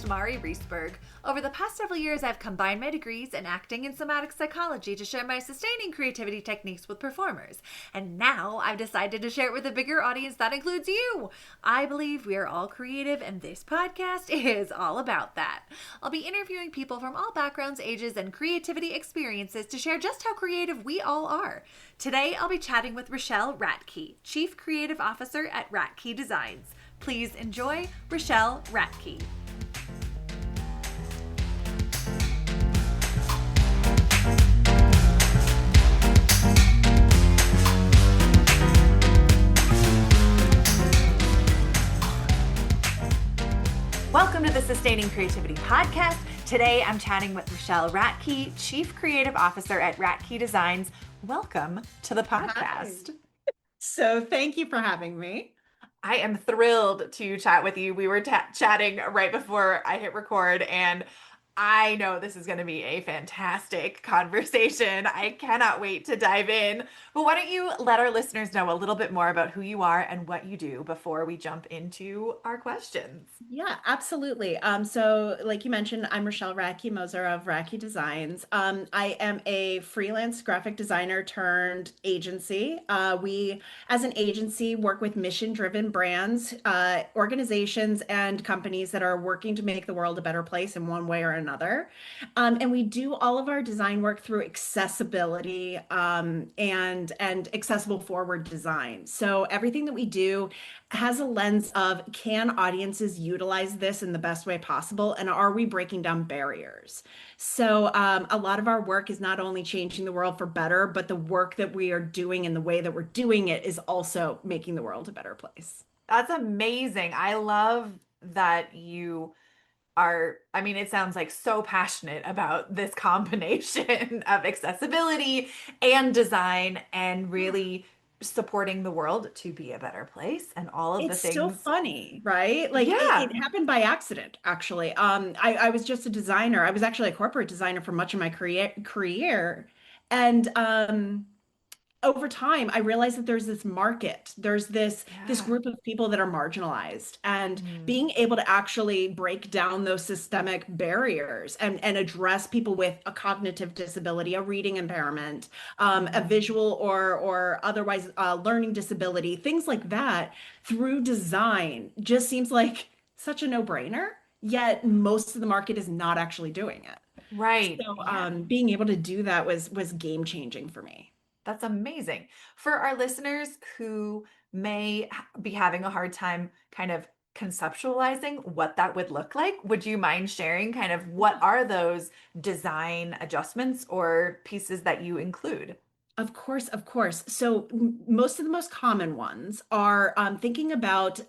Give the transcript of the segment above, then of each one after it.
host, Mari Reesberg. Over the past several years, I've combined my degrees in acting and somatic psychology to share my sustaining creativity techniques with performers. And now I've decided to share it with a bigger audience that includes you. I believe we are all creative, and this podcast is all about that. I'll be interviewing people from all backgrounds, ages, and creativity experiences to share just how creative we all are. Today, I'll be chatting with Rochelle Ratkaj, Chief Creative Officer at Ratkaj Designes. Please enjoy Rochelle Ratkaj. Welcome to the Sustaining Creativity Podcast. Today, I'm chatting with Rochelle Ratkaj, Chief Creative Officer at Ratkaj Designes. Welcome to the podcast. Hi. So thank you for having me. I am thrilled to chat with you. We were chatting right before I hit record, and I know this is going to be a fantastic conversation. I cannot wait to dive in. But why don't you let our listeners know a little bit more about who you are and what you do before we jump into our questions? Yeah, absolutely. So like you mentioned, I'm Rochelle Ratkaj Moser of Ratkaj Designes. I am a freelance graphic designer turned agency. We, as an agency, work with mission-driven brands, organizations, and companies that are working to make the world a better place in one way or another. And we do all of our design work through accessibility and accessible forward design. So everything that we do has a lens of, can audiences utilize this in the best way possible, and are we breaking down barriers? So a lot of our work is not only changing the world for better, but the work that we are doing and the way that we're doing it is also making the world a better place. That's amazing. I love that you are, I mean, it sounds like so passionate about this combination of accessibility and design and really supporting the world to be a better place and all of the It's so things. funny, right? Like Yeah. it happened by accident, actually. I was just a designer. I was actually a corporate designer for much of my career. And over time, I realized that there's this market. There's this Yeah. group of people that are marginalized, and Mm. being able to actually break down those systemic barriers and address people with a cognitive disability, a reading impairment, a Mm. visual or otherwise learning disability, things like that through design just seems like such a no-brainer. Yet most of the market is not actually doing it. Right. So Yeah. being able to do that was game changing for me. That's amazing. For our listeners who may be having a hard time kind of conceptualizing what that would look like, would you mind sharing kind of what are those design adjustments or pieces that you include? Of course, of course. So most of the most common ones are thinking about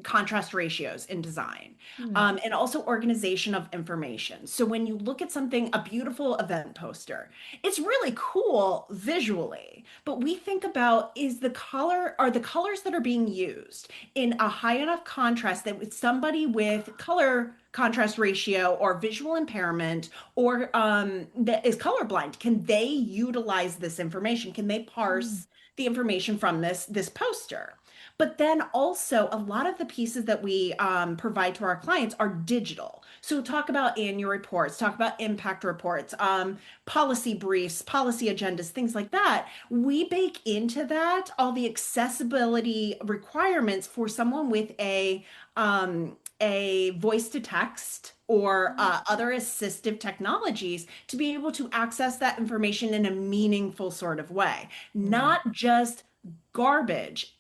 contrast ratios in design, Hmm. and also organization of information. So when you look at something, a beautiful event poster, it's really cool visually, but we think about, are the colors that are being used in a high enough contrast that with somebody with color contrast ratio or visual impairment or that is colorblind, can they utilize this information? Can they Mm. parse the information from this poster? But then also, a lot of the pieces that we provide to our clients are digital. So talk about annual reports, talk about impact reports, policy briefs, policy agendas, things like that. We bake into that all the accessibility requirements for someone with a voice to text or other assistive technologies to be able to access that information in a meaningful sort of way, Mm. not just garbage.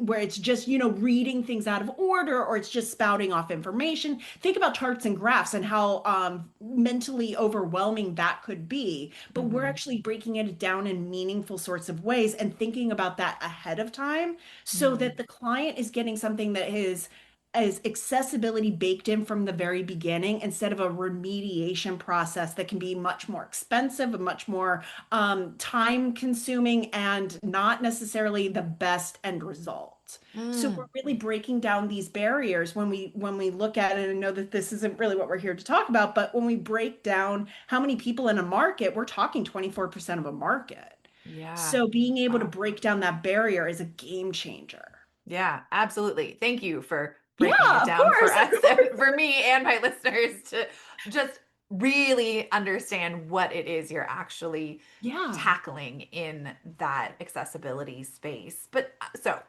Where it's just, reading things out of order, or it's just spouting off information. Think about charts and graphs and how mentally overwhelming that could be. But we're Mhm. actually breaking it down in meaningful sorts of ways and thinking about that ahead of time so that Mm. the client is getting something that is accessibility baked in from the very beginning, instead of a remediation process that can be much more expensive and much more time consuming and not necessarily the best end result. So we're Mm. really breaking down these barriers when we look at it, and know that this isn't really what we're here to talk about, but when we break down how many people in a market, we're talking 24% of a market. Yeah. So being able to Wow. break down that barrier is a game changer. Yeah, absolutely. Thank you for breaking Yeah, it of down for course. us, for me and my listeners to just really understand what it is you're actually Yeah. tackling in that accessibility space. But so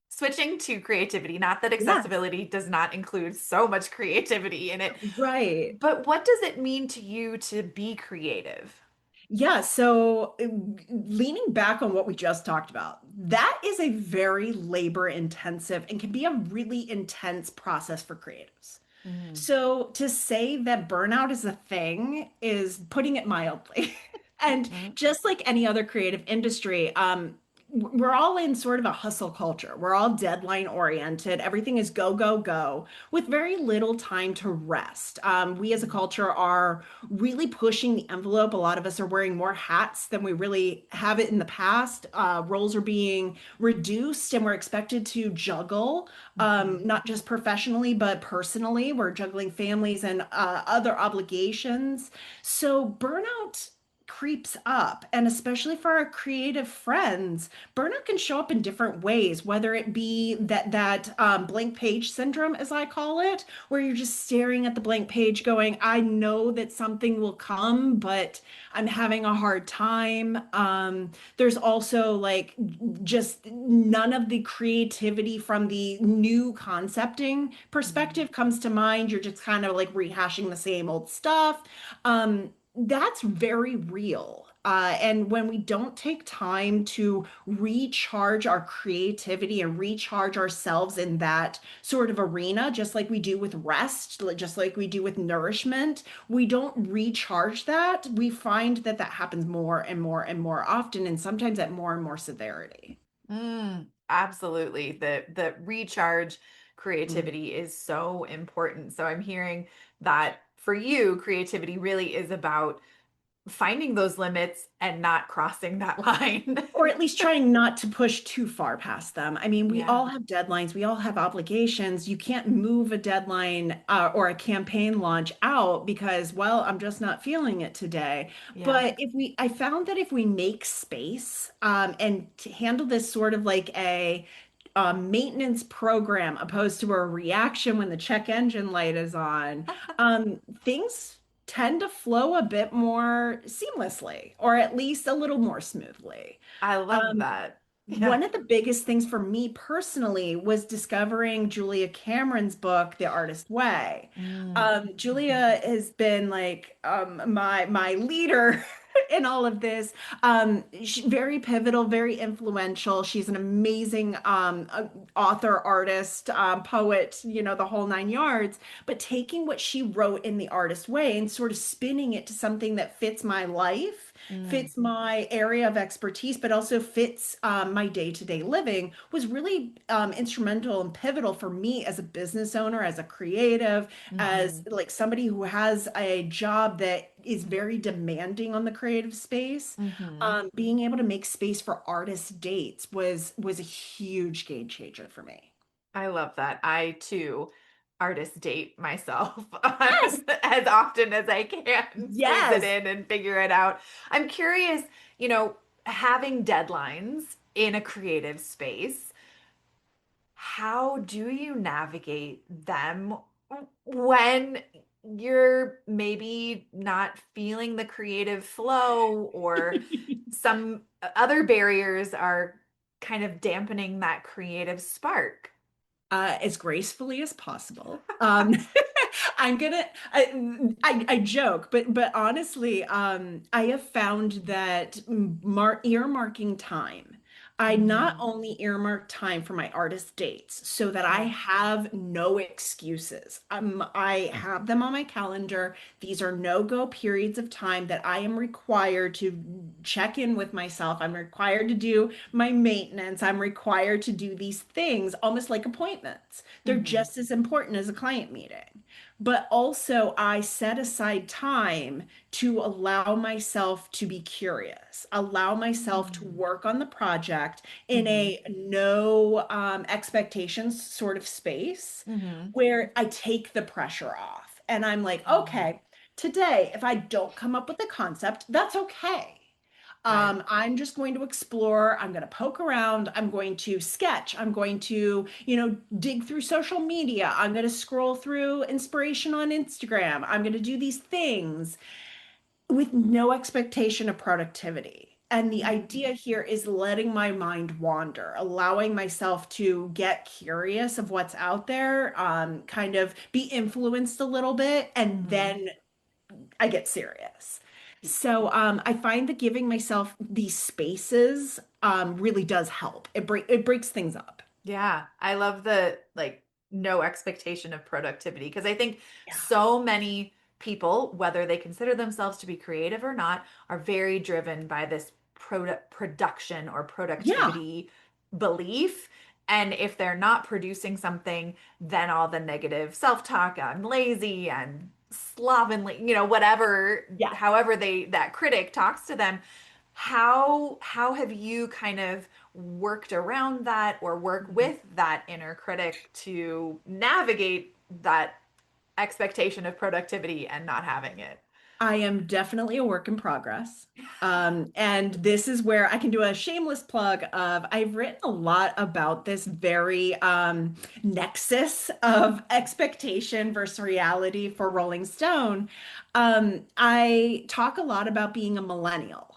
switching to creativity, not that Yes. accessibility does not include so much creativity in it, Right. but what does it mean to you to be creative? Yeah, so leaning back on what we just talked about, that is a very labor intensive and can be a really intense process for creatives. Mm, So to say that burnout is a thing is putting it mildly. And mm, just like any other creative industry, we're all in sort of a hustle culture. We're all deadline oriented. Everything is go, go, go with very little time to rest. We as a mm, culture are really pushing the envelope. A lot of us are wearing more hats than we really have it in the past. Roles are being reduced and we're expected to juggle, mhm, not just professionally, but personally. We're juggling families and other obligations. So burnout creeps up, and especially for our creative friends, burnout can show up in different ways, whether it be that blank page syndrome, as I call it, where you're just staring at the blank page going, I know that something will come, but I'm having a hard time. There's also like just none of the creativity from the new concepting mm. perspective comes to mind. You're just kind of like rehashing the same old stuff. That's very real. And when we don't take time to recharge our creativity and recharge ourselves in that sort of arena, just like we do with rest, just like we do with nourishment, we don't recharge that. We find that that happens more and more and more often, and sometimes at more and more severity. Absolutely. The recharge Mm. creativity is so important. So I'm hearing that for you, creativity really is about finding those limits and not crossing that line. Or at least trying not to push too far past them. I mean, we Yeah. all have deadlines, we all have obligations. You can't move a deadline or a campaign launch out because, well, I'm just not feeling it today. Yeah. But I found that if we make space and to handle this sort of like a maintenance program opposed to a reaction when the check engine light is on, things tend to flow a bit more seamlessly, or at least a little more smoothly. I love Um, that. Yeah. one of the biggest things for me personally was discovering Julia Cameron's book, The Artist Way. Mm, mhm. Julia has been like my leader in all of this. Very pivotal, very influential. She's an amazing author, artist, poet, the whole nine yards. But taking what she wrote in The Artist Way and sort of spinning it to something that fits my life, Mm, fits my area of expertise, but also fits my day-to-day living was really instrumental and pivotal for me as a business owner, as a creative, as mhm, like somebody who has a job that is very demanding on the creative space. mhm. Being able to make space for artist dates was a huge game changer for me. I love that. I too artist date myself Yes, as often as I can, squeeze it yes. in and figure it out. I'm curious, you know, having deadlines in a creative space, how do you navigate them when you're maybe not feeling the creative flow or some other barriers are kind of dampening that creative spark? As gracefully as possible. I'm gonna I joke, but honestly, I have found that earmarking time. I not Mm, only earmark time for my artist dates so that I yeah. have no excuses. I have them on my calendar. These are no-go periods of time that I am required to check in with myself. I'm required to do my maintenance. I'm required to do these things almost like appointments. They're Hmm. just as important as a client meeting. But also, I set aside time to allow myself to be curious, allow myself to Mm. work on the project in Hmm. a no expectations sort of space Hmm. where I take the pressure off. And I'm like, Mm. okay, today, if I don't come up with a concept, that's okay. Right. I'm just going to explore. I'm going to poke around. I'm going to sketch. I'm going to, dig through social media. I'm going to scroll through inspiration on Instagram. I'm going to do these things with no expectation of productivity. And the idea here is letting my mind wander, allowing myself to get curious of what's out there, kind of be influenced a little bit, and Mm-hmm. then I get serious. So I find that giving myself these spaces really does help. It breaks things up. Yeah, I love the like no expectation of productivity because I think Yeah. so many people, whether they consider themselves to be creative or not, are very driven by this production or Yeah. productivity belief. And if they're not producing something, then all the negative self-talk, I'm lazy and slovenly, whatever, Yeah. however that critic talks to them. How have you kind of worked around that or work with that inner critic to navigate that expectation of productivity and not having it? I am definitely a work in progress. And this is where I can do a shameless plug of I've written a lot about this very nexus of expectation versus reality for Rolling Stone. I talk a lot about being a millennial.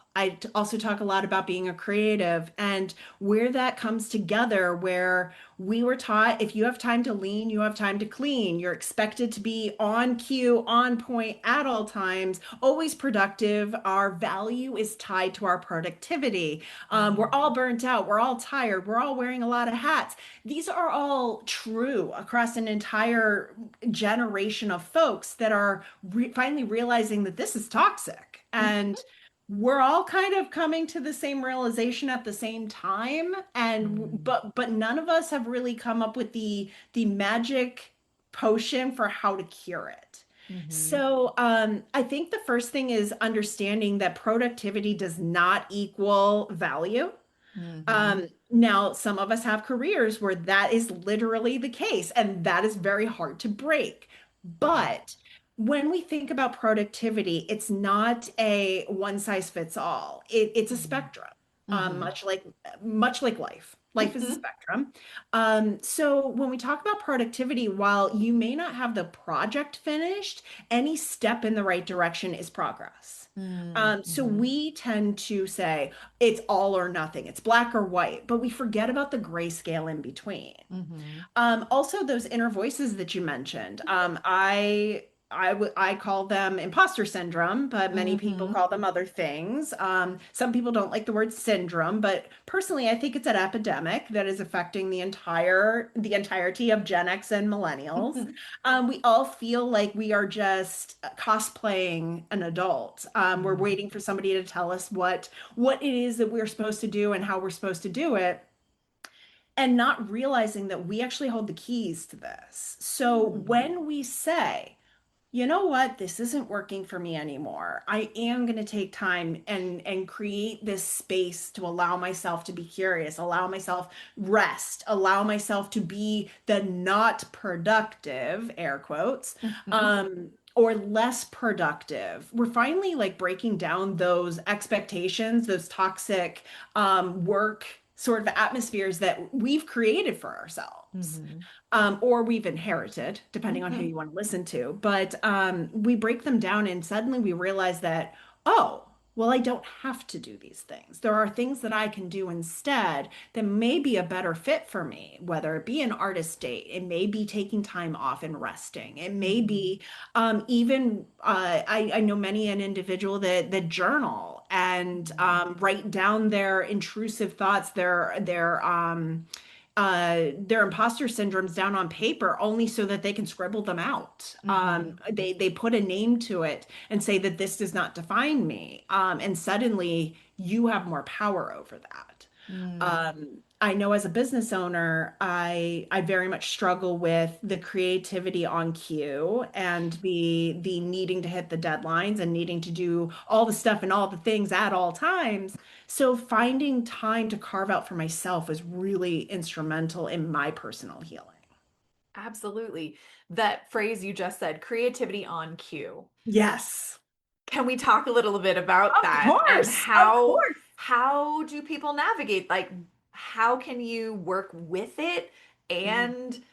Also talk a lot about being a creative and where that comes together, where we were taught if you have time to lean, you have time to clean. You're expected to be on cue, on point at all times, always productive. Our value is tied to our productivity. We're Mhm. all burnt out. We're all tired. We're all wearing a lot of hats. These are all true across an entire generation of folks that are finally realizing that this is toxic. And we're all kind of coming to the same realization at the same time, and Mhm. but none of us have really come up with the magic potion for how to cure it. Mhm. So I think the first thing is understanding that productivity does not equal value. Mhm. Now, some of us have careers where that is literally the case, and that is very hard to break. Right. But when we think about productivity, it's not a one size fits all. It's a Mhm. spectrum, Mhm. much like life. Life is a spectrum. So when we talk about productivity, while you may not have the project finished, any step in the right direction is progress. So Mhm. we tend to say it's all or nothing, it's black or white, but we forget about the grayscale in between. Mhm. Also, those inner voices that you mentioned, I call them imposter syndrome, but many people Mhm. call them other things. Some people don't like the word syndrome, but personally, I think it's an epidemic that is affecting the entirety of Gen X and millennials. We all feel like we are just cosplaying an adult. We're Mhm. waiting for somebody to tell us what it is that we're supposed to do and how we're supposed to do it, and not realizing that we actually hold the keys to this. So Mhm. when we say, you know what, this isn't working for me anymore, I am going to take time and create this space to allow myself to be curious, allow myself rest, allow myself to be the not productive, air quotes, or less productive. We're finally like breaking down those expectations, those toxic work sort of atmospheres that we've created for ourselves, Mhm. or we've inherited, depending on who Mhm. you want to listen to. But we break them down, and suddenly we realize that, oh, well, I don't have to do these things. There are things that I can do instead that may be a better fit for me, whether it be an artist date, it may be taking time off and resting, it may Mhm. be even I know many an individual that journal and Mhm. write down their intrusive thoughts, their imposter syndromes down on paper only so that they can scribble them out. Mhm. They put a name to it and say that this does not define me. And suddenly you have more power over that. Mhm. I know as a business owner, I very much struggle with the creativity on cue and the needing to hit the deadlines and needing to do all the stuff and all the things at all times. So finding time to carve out for myself was really instrumental in my personal healing. Absolutely. That phrase you just said, creativity on cue. Yes. Can we talk a little bit about Of that and course. Of how course. how do people navigate? Like, how can you work with it Mm. and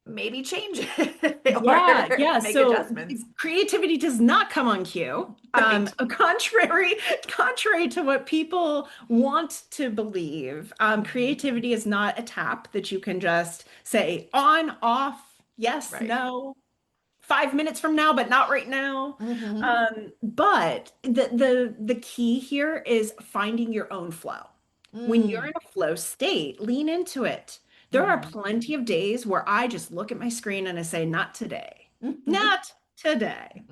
maybe change it Yeah, or yeah. make So adjustments? creativity does not come on cue. Right. Contrary to what people want to believe, creativity is not a tap that you can just say on, off, yes, Right. no, 5 minutes from now, but not right now. Mm-hmm. But the key here is finding your own flow. When you're Mm. in a flow state, lean into it. There are Mm-hmm. plenty of days where I just look at my screen and I say, not today. Mm-hmm. Not today.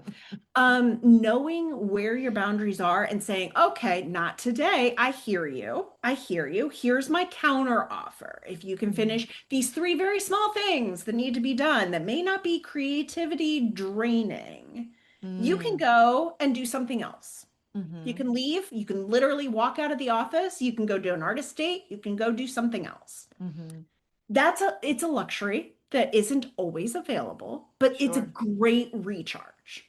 Knowing where your boundaries are and saying, okay, not today. I hear you. I hear you. Here's my counter offer. If you can finish these three very small things that need to be done that may not be creativity draining, you can Mm. go and do something else. You Mm-hmm. can leave. You can literally walk out of the office. You can go do an artist date. You can go do something else. Mm-hmm. It's a luxury that isn't always available, but it's a Sure. great recharge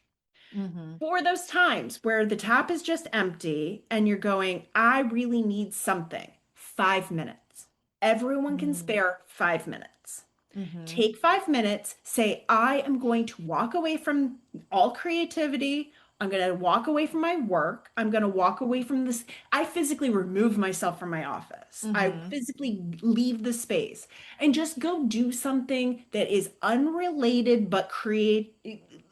Mm-hmm. for those times where the tap is just empty and you're going, I really need something. 5 minutes. Everyone can spare 5 minutes. Mm-hmm. Take 5 minutes, say, I am going to walk away from all creativity. I'm going to walk away from my work. I'm going to walk away from this. I physically remove myself from my office. I Mm-hmm. physically leave the space and just go do something that is unrelated but create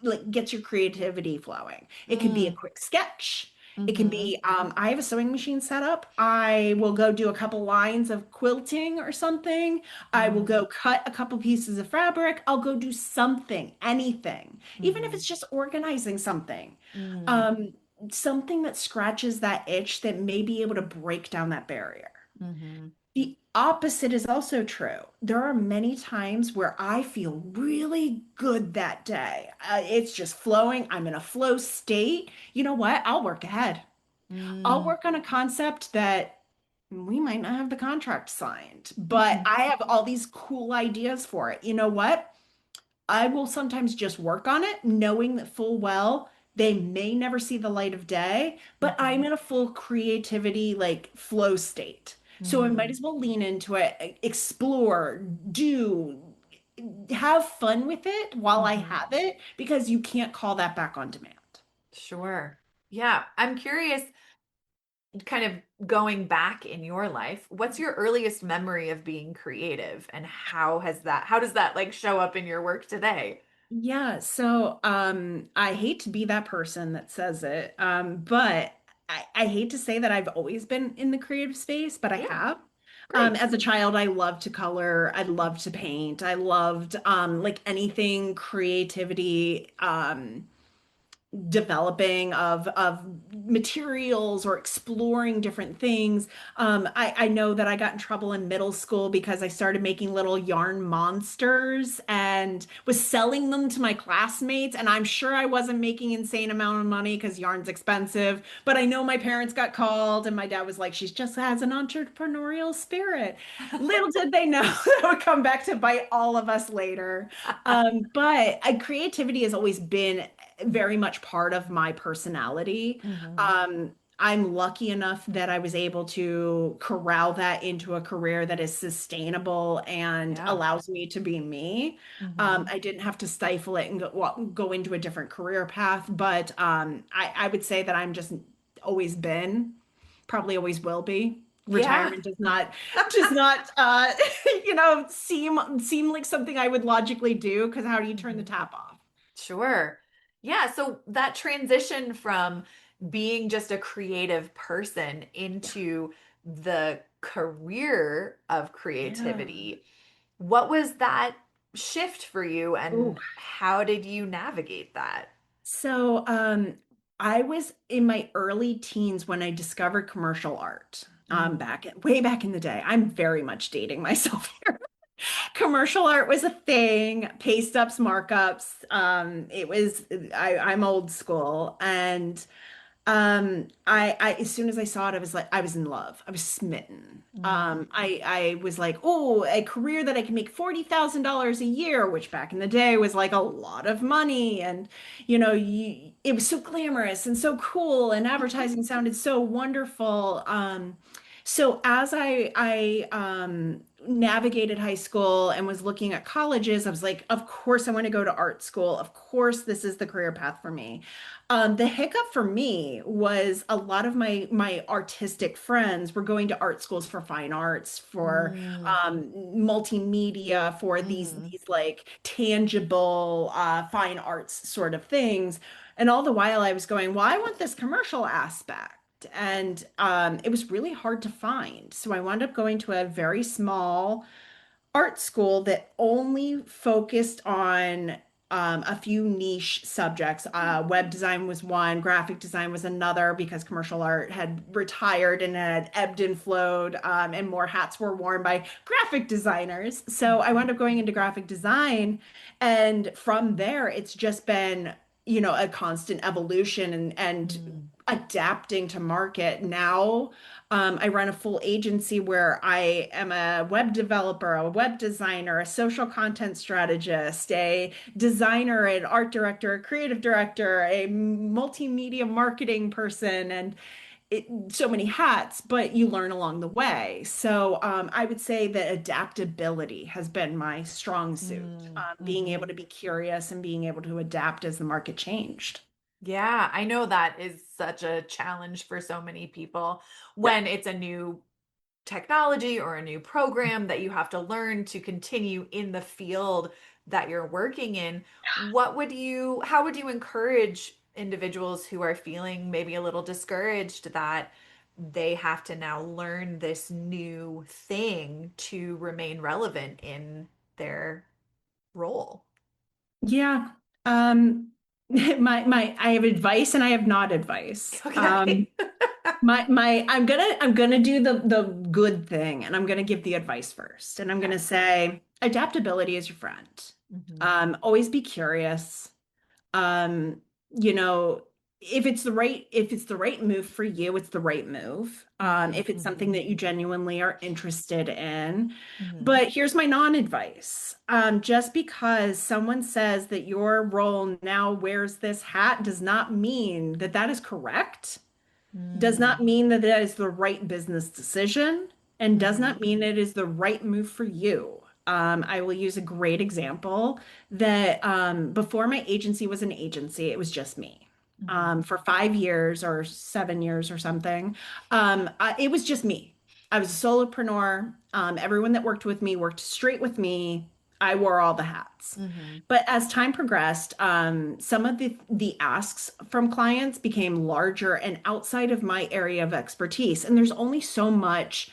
like gets your creativity flowing. It could be a Mm. quick sketch. It can Mm-hmm. be, I have a sewing machine set up. I will go do a couple lines of quilting or something. I will Mm. go cut a couple pieces of fabric. I'll go do something, anything, even if Mm-hmm. it's just organizing something. Mm. Um, Something that scratches that itch that may be able to break down that barrier. Mm-hmm. The opposite is also true. There are many times where I feel really good that day. It's just flowing. I'm in a flow state. You know what? I'll work ahead. I'll Mm. work on a concept that we might not have the contract signed, but Mm-hmm. I have all these cool ideas for it. You know what? I will sometimes just work on it, knowing that full well they may never see the light of day, but Mm-hmm. I'm in a full creativity like flow state. So I might Mm. as well lean into it, explore, do, have fun with it while I Mm-hmm. have it, because you can't call that back on demand. Sure. Yeah. I'm curious, kind of going back in your life, what's your earliest memory of being creative and how does that like show up in your work today? Yeah, so I hate to be that person that says it, but I hate to say that I've always been in the creative space, but I Yeah. have. Great. As a child, I loved to color, I loved to paint, I loved like anything creativity, developing of materials or exploring different things. I know that I got in trouble in middle school because I started making little yarn monsters and was selling them to my classmates. And I'm sure I wasn't making insane amount of money because yarn's expensive. But I know my parents got called and my dad was like, she just has an entrepreneurial spirit. Little did they know that would come back to bite all of us later. But creativity has always been very much part of my personality. Hmm. I'm lucky enough that I was able to corral that into a career that is sustainable and Yeah. allows me to be me. Hmm. I didn't have to stifle it and go into a different career path, but I would say that I'm just always been, probably always will be. Yeah. Retirement does not seem like something I would logically do because how do you turn the Mhm. tap off? Sure. Yeah. So that transition from being just a creative person Yeah. into the career of Yeah. creativity, what was that shift for you Ooh. and how did you navigate that? So, I was in my early teens when I discovered commercial art. Mm. Way back in the day. I'm very much dating myself here. Commercial art was a thing, paste ups, markups. I'm old school, and As soon as I saw it, I was like, I was in love. I was smitten. Mm. I was like, oh, a career that I can make $40,000 a year, which back in the day was like a lot of money. And, it was so glamorous and so cool, and advertising sounded so wonderful. So as I navigated high school and was looking at colleges, I was like, of course I want to go to art school. Of course, this is the career path for me. The hiccup for me was a lot of my artistic friends were going to art schools for fine arts, for Mm. multimedia, for these Mm. these like tangible fine arts sort of things. And all the while I was going, well, I want this commercial aspect. And it was really hard to find. So I wound up going to a very small art school that only focused on a few niche subjects. Web design was one, graphic design was another, because commercial art had retired and had ebbed and flowed, and more hats were worn by graphic designers. So I wound up going into graphic design, and from there, it's just been, a constant evolution and Mm. adapting to market. Now, I run a full agency where I am a web developer, a web designer, a social content strategist, a designer, an art director, a creative director, a multimedia marketing person, and so many hats, but you learn along the way. So I would say that adaptability has been my strong suit, Mm. being able Mhm. to be curious and being able to adapt as the market changed. Yeah, I know that is such a challenge for so many people Yeah. when it's a new technology or a new program that you have to learn to continue in the field that you're working in. How would you encourage individuals who are feeling maybe a little discouraged that they have to now learn this new thing to remain relevant in their role? Yeah. I have advice and I have not advice. Okay. I'm gonna do the good thing, and I'm gonna give the advice first. And I'm Okay. gonna say adaptability is your friend. Hmm. Always be curious. Um, you know, if it's the right move for you, it's the right move. Hmm. If it's something Hmm. that you genuinely are interested in. Hmm. But here's my non-advice. Just because someone says that your role now wears this hat does not mean that that is correct, does not Hmm. mean that that is the right business decision, and does Hmm. not mean it is the right move for you. I will use a great example that before my agency was an agency, it was just me. Hmm. For 5 years or 7 years or something, it was just me. I was a solopreneur. Everyone that worked with me worked straight with me. I wore all the hats. Hmm. But as time progressed, some of the asks from clients became larger and outside of my area of expertise. And there's only so much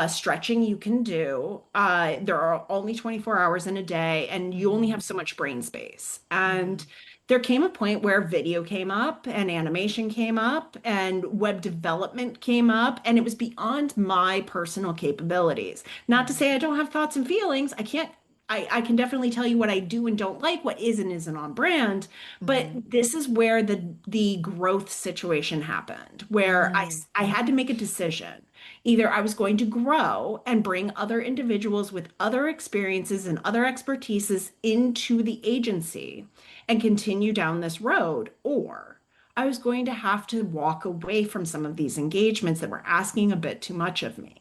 stretching you can do. There are only 24 hours in a day, and you only Hmm. have so much brain space. Hmm. And there came a point where video came up, and animation came up, and web development came up, and it was beyond my personal capabilities. Not to Hmm. say I don't have thoughts and feelings. I can definitely tell you what I do and don't like, what is and isn't on brand. But Hmm. this is where the growth situation happened, where Hmm. I had to make a decision. Either I was going to grow and bring other individuals with other experiences and other expertises into the agency and continue down this road, or I was going to have to walk away from some of these engagements that were asking a bit too much of me.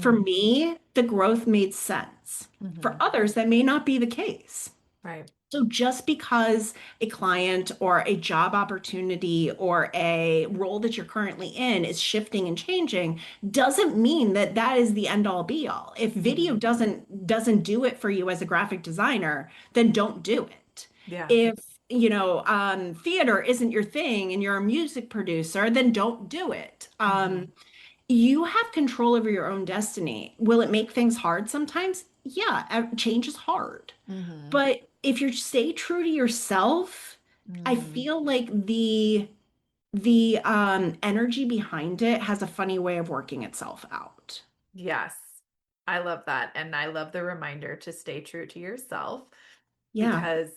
For Hmm. me, the growth made sense. For Hmm. others, that may not be the case. Right. So just because a client or a job opportunity or a role that you're currently in is shifting and changing doesn't mean that that is the end all be all. If video Hmm. doesn't do it for you as a graphic designer, then don't do it. Yeah. If theater isn't your thing and you're a music producer, then don't do it. Hmm. You have control over your own destiny. Will it make things hard sometimes? Yeah, change is hard. Hmm. But if you stay true to yourself, I Hmm. feel like the energy behind it has a funny way of working itself out. Yes. I love that. And I love the reminder to stay true to yourself Yeah. because,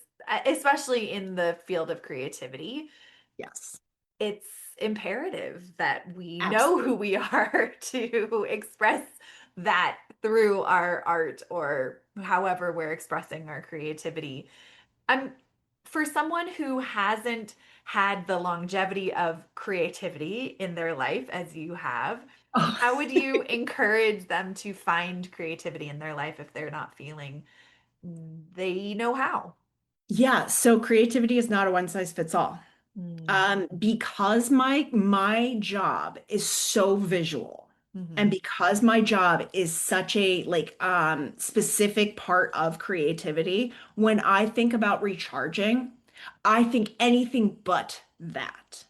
especially in the field of creativity, Yes. it's imperative that we know who Absolutely. we are to express that through our art or however we're expressing our creativity. I'm For someone who hasn't had the longevity of creativity in their life as you have, Oh. how would you encourage them to find creativity in their life if they're not feeling they know how? Yeah, so creativity is not a one size fits all. Mm. Because my job is so visual, and Hmm. because my job is such a specific part of creativity, when I think about recharging, I think anything but that.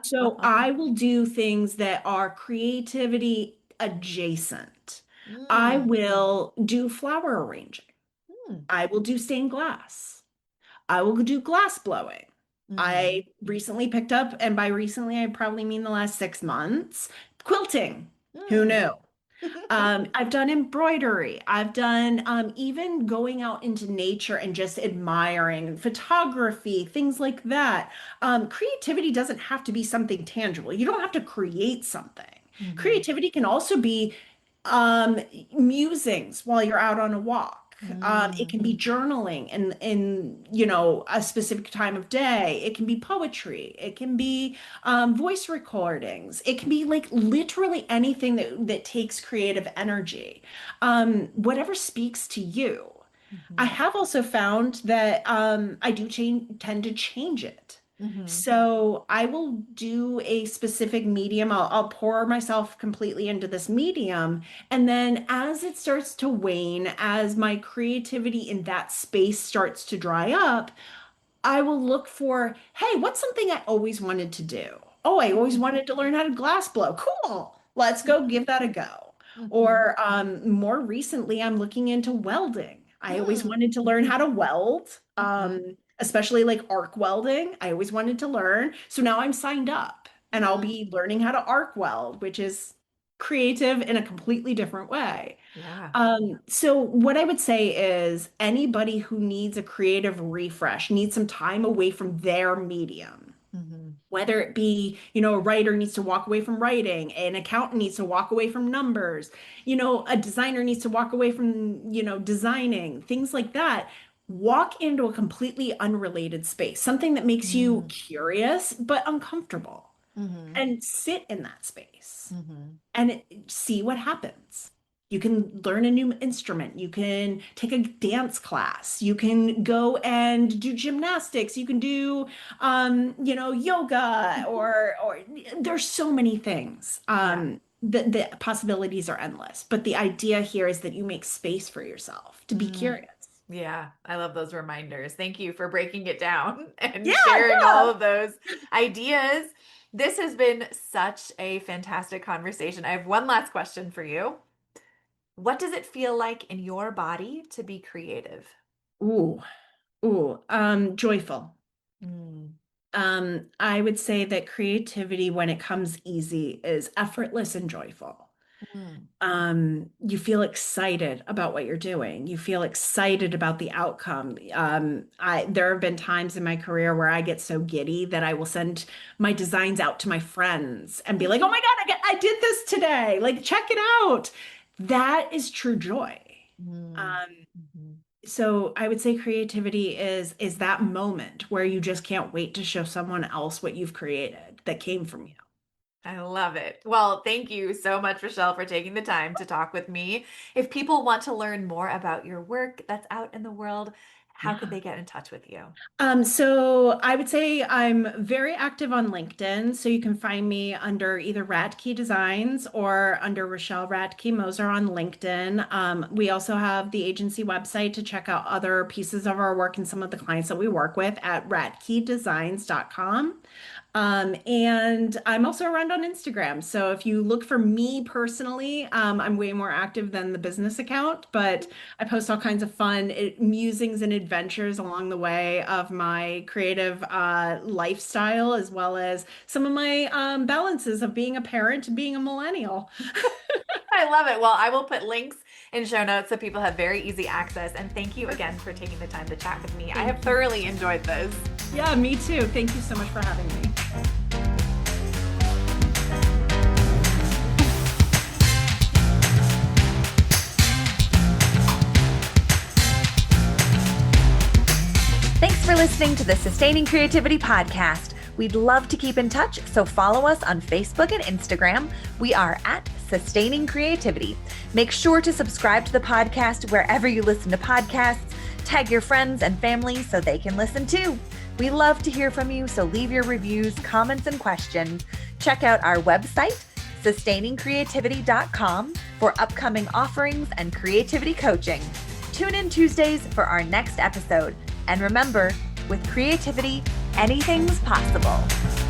So I will do things that are creativity adjacent. I Mm. will do flower arranging. Mm. I will do stained glass. I will do glass blowing. Hmm. I recently picked up, and by recently, I probably mean the last 6 months, quilting. Who Mm. knew? I've done embroidery. I've done even going out into nature and just admiring photography, things like that. Creativity doesn't have to be something tangible. You don't have to create something. Hmm. Creativity can also be um, musings while you're out on a walk. It Mm. can be journaling in a specific time of day. It can be poetry. It can be voice recordings. It can be like literally anything that takes creative energy. Whatever speaks to you. I Mhm. have also found that I do tend to change it. Mhm. So I will do a specific medium. I'll pour myself completely into this medium. And then as it starts to wane, as my creativity in that space starts to dry up, I will look for, hey, what's something I always wanted to do? Oh, I always wanted to learn how to glass blow. Cool. Let's go give that a go. Mhm. Or more recently, I'm looking into welding. I always Mm. wanted to learn how to weld, Mhm. especially like arc welding. I always wanted to learn. So now I'm signed up and I'll Mm. be learning how to arc weld, which is creative in a completely different way. Yeah. So what I would say is anybody who needs a creative refresh needs some time away from their medium. Mhm. Whether it be, a writer needs to walk away from writing, an accountant needs to walk away from numbers, a designer needs to walk away from, designing, things like that. Walk into a completely unrelated space, something that makes you Mm. curious but uncomfortable, Mhm. and sit in that space Mhm. and see what happens. You can learn a new instrument. You can take a dance class. You can go and do gymnastics. You can do, yoga, or there's so many things. Yeah. The possibilities are endless. But the idea here is that you make space for yourself to be Mm. curious. Yeah, I love those reminders. Thank you for breaking it down Yeah, and sharing all yeah. of those ideas. This has been such a fantastic conversation. I have one last question for you. What does it feel like in your body to be creative? Ooh, ooh, joyful. Mm. I would say that creativity, when it comes easy, is effortless and joyful. Mm. You feel excited about what you're doing. You feel excited about the outcome. There have been times in my career where I get so giddy that I will send my designs out to my friends and be like, "Oh my God, I did this today! Like, check it out." That is true joy. Mm. Um, Mhm. so I would say creativity is that moment where you just can't wait to show someone else what you've created that came from you. I love it. Well, thank you so much, Rochelle, for taking the time to talk with me. If people want to learn more about your work that's out in the world, how could Yeah. they get in touch with you? So I would say I'm very active on LinkedIn. So you can find me under either Ratkaj Designs or under Rochelle Ratkaj Moser on LinkedIn. We also have the agency website to check out other pieces of our work and some of the clients that we work with at ratkajdesigns.com. And I'm also around on Instagram. So if you look for me personally, I'm way more active than the business account, but I post all kinds of fun musings and adventures along the way of my creative lifestyle, as well as some of my balances of being a parent and being a millennial. I love it. Well, I will put links in show notes so people have very easy access. And thank you again for taking the time to chat with me. I have Thank you. thoroughly enjoyed this. Yeah, me too. Thank you so much for having me. listening to the Sustaining Creativity Podcast. We'd love to keep in touch, so follow us on Facebook and Instagram. We are at Sustaining Creativity. Make sure to subscribe to the podcast wherever you listen to podcasts. Tag your friends and family so they can listen too. We love to hear from you, so leave your reviews, comments, and questions. Check out our website, sustainingcreativity.com, for upcoming offerings and creativity coaching. Tune in Tuesdays for our next episode. And remember, with creativity, anything's possible.